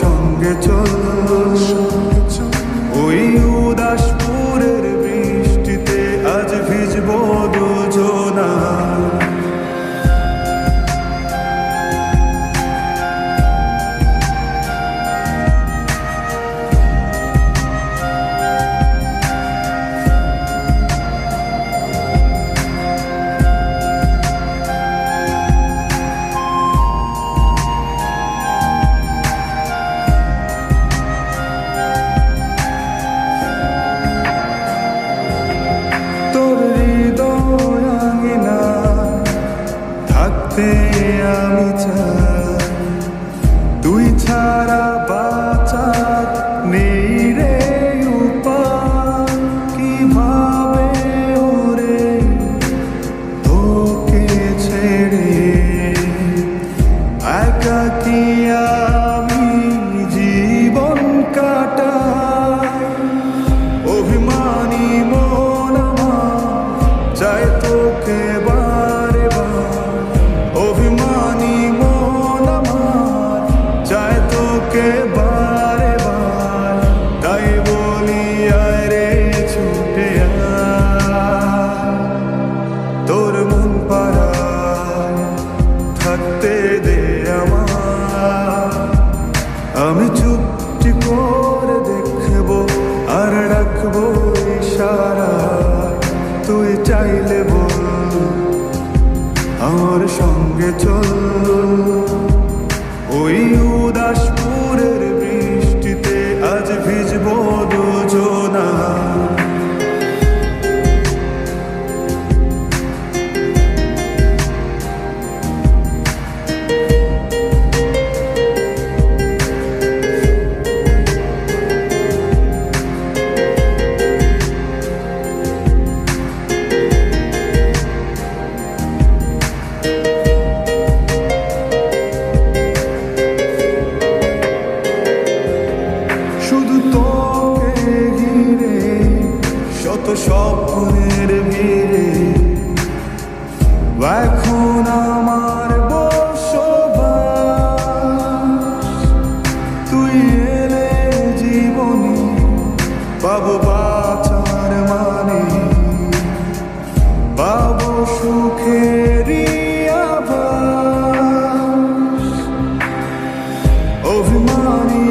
সঙ্গে চল ওই উদাসপুরের বৃষ্টিতে আজ ভিজবো দুজনা। আমি চাই তুই ছাড়া বাঁচার নেই রে উপায়। কিভাবে ওরে তোকে ছেড়ে একাকী আমি জীবন কাটাই। অভিমানী মন আমার চাই তোকে বারে বার, অভিমানী মন আমার চায় তোকে বারে বার। তাই বলি আয় রে ছুটে আয়, তোর মন পাড়ায় থাকতে দে আমার। আমি চুপটি করে দেখবো আর রাখবো ইশারা, তুই চাইলে বল আমার সঙ্গে চল ওই উদাসপুরের বৃষ্টিতে আজ ভিজবো দুজনা। শুধু তোকে ঘিরে শত স্বপ্নের ভিড়ে এখন আমার বসবাস। তুই এলে জীবনে পাবো বাঁচার মানে, পাবো সুখেরই আভাস। অভিমানী